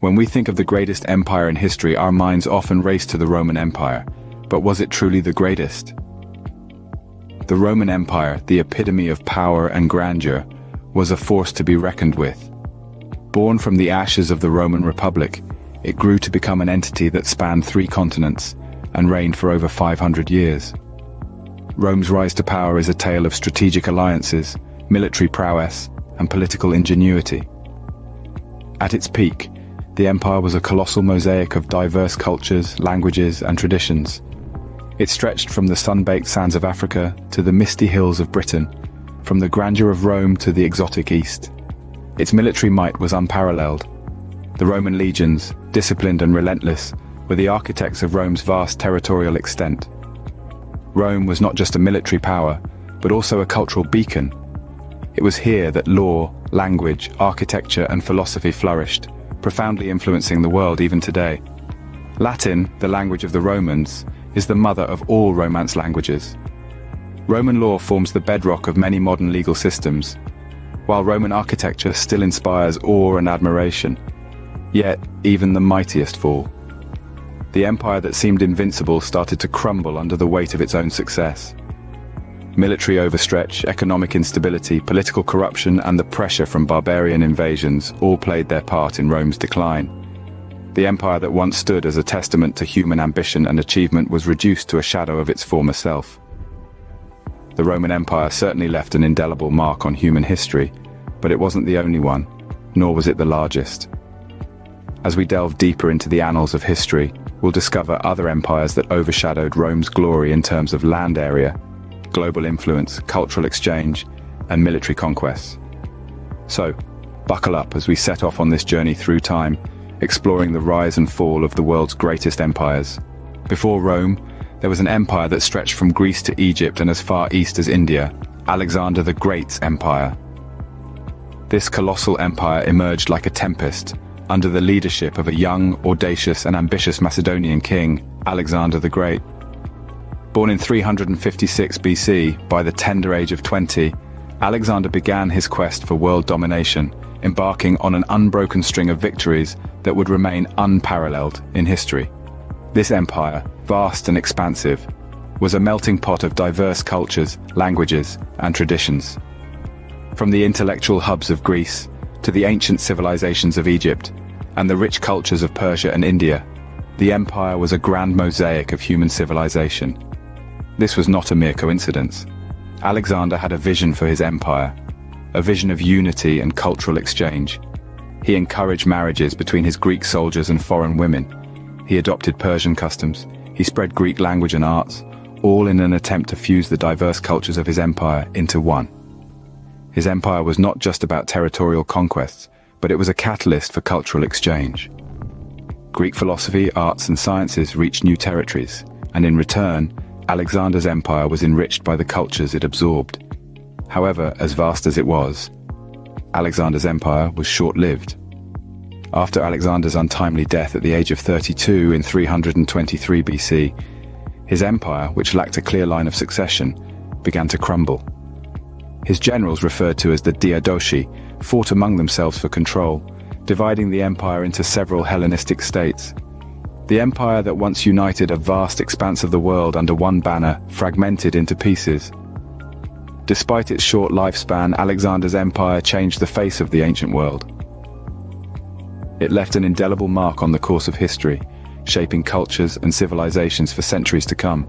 When we think of the greatest empire in history, our minds often race to the Roman Empire. But was it truly the greatest? The Roman Empire, the epitome of power and grandeur, was a force to be reckoned with. Born from the ashes of the Roman Republic, it grew to become an entity that spanned 3 continents and reigned for over 500 years. Rome's rise to power is a tale of strategic alliances, military prowess, and political ingenuity. At its peak, the empire was a colossal mosaic of diverse cultures, languages, and traditions. It stretched from the sun-baked sands of Africa to the misty hills of Britain, from the grandeur of Rome to the exotic East. Its military might was unparalleled. The Roman legions, disciplined and relentless, were the architects of Rome's vast territorial extent. Rome was not just a military power, but also a cultural beacon. It was here that law, language, architecture, and philosophy flourished, profoundly influencing the world even today. Latin, the language of the Romans, is the mother of all Romance languages. Roman law forms the bedrock of many modern legal systems, while Roman architecture still inspires awe and admiration. Yet, even the mightiest fall. The empire that seemed invincible started to crumble under the weight of its own success. Military overstretch, economic instability, political corruption, and the pressure from barbarian invasions all played their part in Rome's decline. The empire that once stood as a testament to human ambition and achievement was reduced to a shadow of its former self. The Roman Empire certainly left an indelible mark on human history, but it wasn't the only one, nor was it the largest. As we delve deeper into the annals of history, we'll discover other empires that overshadowed Rome's glory in terms of land area, global influence, cultural exchange, and military conquests. So, buckle up as we set off on this journey through time, exploring the rise and fall of the world's greatest empires. Before Rome, there was an empire that stretched from Greece to Egypt and as far east as India, Alexander the Great's empire. This colossal empire emerged like a tempest, under the leadership of a young, audacious, and ambitious Macedonian king, Alexander the Great. Born in 356 BC, by the tender age of 20, Alexander began his quest for world domination, embarking on an unbroken string of victories that would remain unparalleled in history. This empire, vast and expansive, was a melting pot of diverse cultures, languages, and traditions. From the intellectual hubs of Greece, to the ancient civilizations of Egypt, and the rich cultures of Persia and India, the empire was a grand mosaic of human civilization. This was not a mere coincidence. Alexander had a vision for his empire, a vision of unity and cultural exchange. He encouraged marriages between his Greek soldiers and foreign women. He adopted Persian customs. He spread Greek language and arts, all in an attempt to fuse the diverse cultures of his empire into one. His empire was not just about territorial conquests, but it was a catalyst for cultural exchange. Greek philosophy, arts, and sciences reached new territories, and in return, Alexander's empire was enriched by the cultures it absorbed. However, as vast as it was, Alexander's empire was short-lived. After Alexander's untimely death at the age of 32 in 323 BC, his empire, which lacked a clear line of succession, began to crumble. His generals, referred to as the Diadochi, fought among themselves for control, dividing the empire into several Hellenistic states. The empire that once united a vast expanse of the world under one banner fragmented into pieces. Despite its short lifespan, Alexander's empire changed the face of the ancient world. It left an indelible mark on the course of history, shaping cultures and civilizations for centuries to come.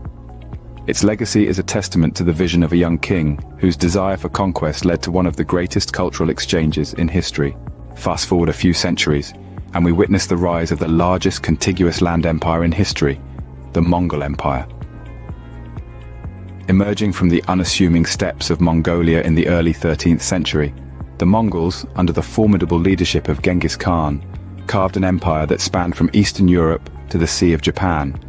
Its legacy is a testament to the vision of a young king, whose desire for conquest led to one of the greatest cultural exchanges in history. Fast forward a few centuries, and we witness the rise of the largest contiguous land empire in history, the Mongol Empire. Emerging from the unassuming steppes of Mongolia in the early 13th century, the Mongols, under the formidable leadership of Genghis Khan, carved an empire that spanned from Eastern Europe to the Sea of Japan,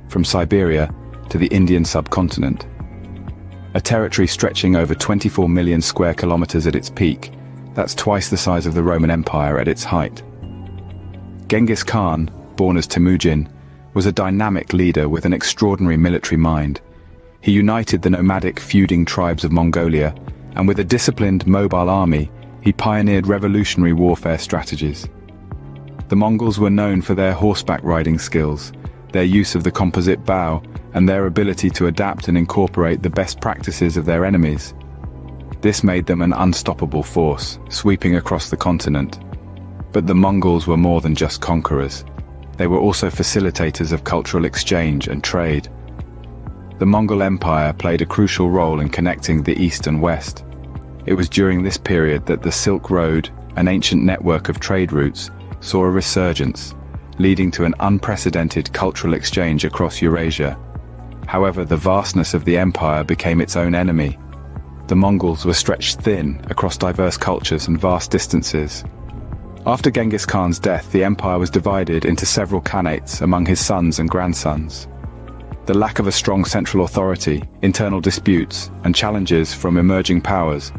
from Siberia to the Indian subcontinent. A territory stretching over 24 million square kilometers at its peak, that's twice the size of the Roman Empire at its height. Genghis Khan, born as Temujin, was a dynamic leader with an extraordinary military mind. He united the nomadic feuding tribes of Mongolia, and with a disciplined, mobile army, he pioneered revolutionary warfare strategies. The Mongols were known for their horseback riding skills, their use of the composite bow, and their ability to adapt and incorporate the best practices of their enemies. This made them an unstoppable force, sweeping across the continent. But the Mongols were more than just conquerors. They were also facilitators of cultural exchange and trade. The Mongol Empire played a crucial role in connecting the East and West. It was during this period that the Silk Road, an ancient network of trade routes, saw a resurgence, leading to an unprecedented cultural exchange across Eurasia. However, the vastness of the empire became its own enemy. The Mongols were stretched thin across diverse cultures and vast distances. After Genghis Khan's death, the empire was divided into several khanates among his sons and grandsons. The lack of a strong central authority, internal disputes, and challenges from emerging powers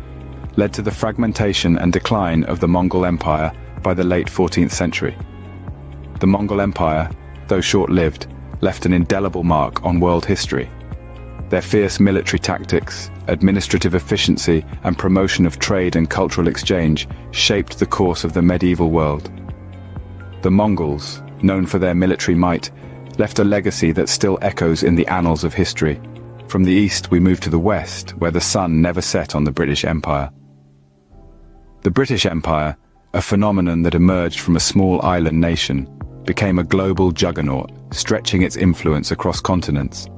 led to the fragmentation and decline of the Mongol Empire by the late 14th century. The Mongol Empire, though short-lived, left an indelible mark on world history. Their fierce military tactics, administrative efficiency, and promotion of trade and cultural exchange shaped the course of the medieval world. The Mongols, known for their military might, left a legacy that still echoes in the annals of history. From the east we move to the west, where the sun never set on the British Empire. The British Empire, a phenomenon that emerged from a small island nation, became a global juggernaut, stretching its influence across continents.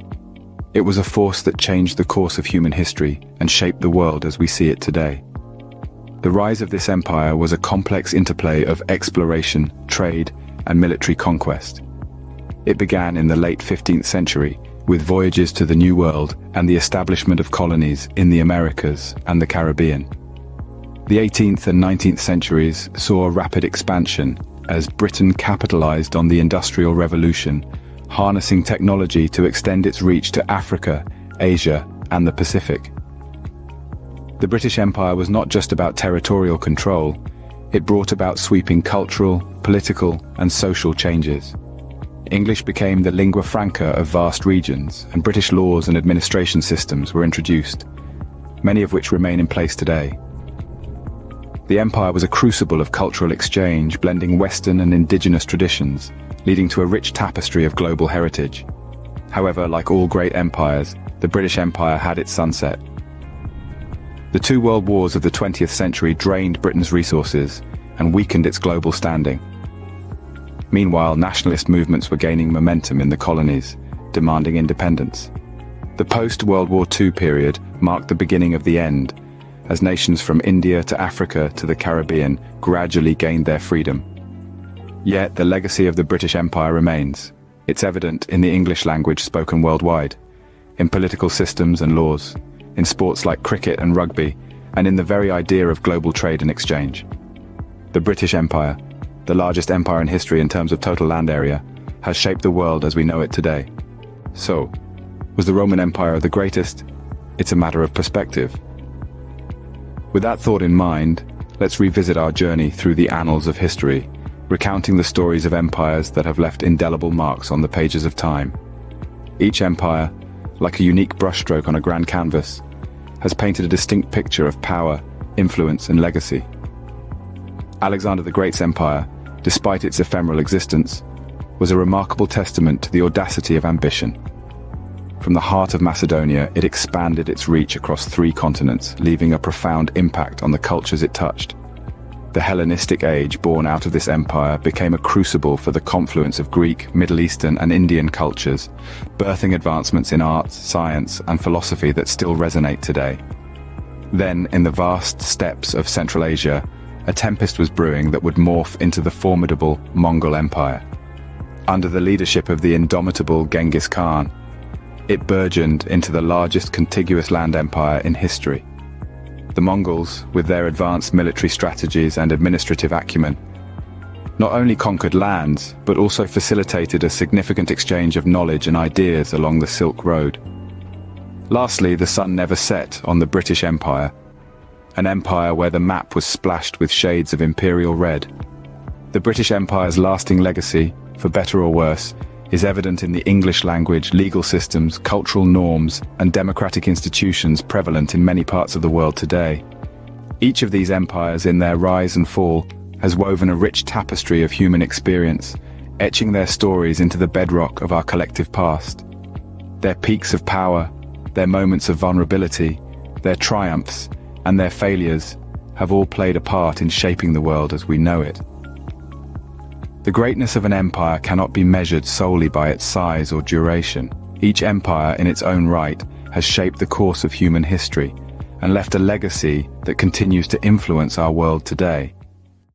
It was a force that changed the course of human history and shaped the world as we see it today. The rise of this empire was a complex interplay of exploration, trade, and military conquest. It began in the late 15th century, with voyages to the New World and the establishment of colonies in the Americas and the Caribbean. The 18th and 19th centuries saw a rapid expansion as Britain capitalized on the Industrial Revolution, harnessing technology to extend its reach to Africa, Asia, and the Pacific. The British Empire was not just about territorial control, it brought about sweeping cultural, political, and social changes. English became the lingua franca of vast regions, and British laws and administration systems were introduced, many of which remain in place today. The empire was a crucible of cultural exchange, blending Western and indigenous traditions, leading to a rich tapestry of global heritage. However, like all great empires, the British Empire had its sunset. The two world wars of the 20th century drained Britain's resources and weakened its global standing. Meanwhile, nationalist movements were gaining momentum in the colonies, demanding independence. The post-World War II period marked the beginning of the end, as nations from India to Africa to the Caribbean gradually gained their freedom. Yet the legacy of the British Empire remains. It's evident in the English language spoken worldwide, in political systems and laws, in sports like cricket and rugby, and in the very idea of global trade and exchange. The British Empire, the largest empire in history in terms of total land area, has shaped the world as we know it today. So, was the Roman Empire the greatest? It's a matter of perspective. With that thought in mind, let's revisit our journey through the annals of history, recounting the stories of empires that have left indelible marks on the pages of time. Each empire, like a unique brushstroke on a grand canvas, has painted a distinct picture of power, influence, and legacy. Alexander the Great's empire, despite its ephemeral existence, was a remarkable testament to the audacity of ambition. From the heart of Macedonia, it expanded its reach across 3 continents, leaving a profound impact on the cultures it touched. The Hellenistic age born out of this empire became a crucible for the confluence of Greek, Middle Eastern, and Indian cultures, birthing advancements in arts, science, and philosophy that still resonate today. Then, in the vast steppes of Central Asia, a tempest was brewing that would morph into the formidable Mongol Empire. Under the leadership of the indomitable Genghis Khan, it burgeoned into the largest contiguous land empire in history. The Mongols, with their advanced military strategies and administrative acumen, not only conquered lands, but also facilitated a significant exchange of knowledge and ideas along the Silk Road. Lastly, the sun never set on the British Empire, an empire where the map was splashed with shades of imperial red. The British Empire's lasting legacy, for better or worse, is evident in the English language, legal systems, cultural norms, and democratic institutions prevalent in many parts of the world today. Each of these empires, in their rise and fall, has woven a rich tapestry of human experience, etching their stories into the bedrock of our collective past. Their peaks of power, their moments of vulnerability, their triumphs, and their failures have all played a part in shaping the world as we know it. The greatness of an empire cannot be measured solely by its size or duration. Each empire, in its own right, has shaped the course of human history and left a legacy that continues to influence our world today.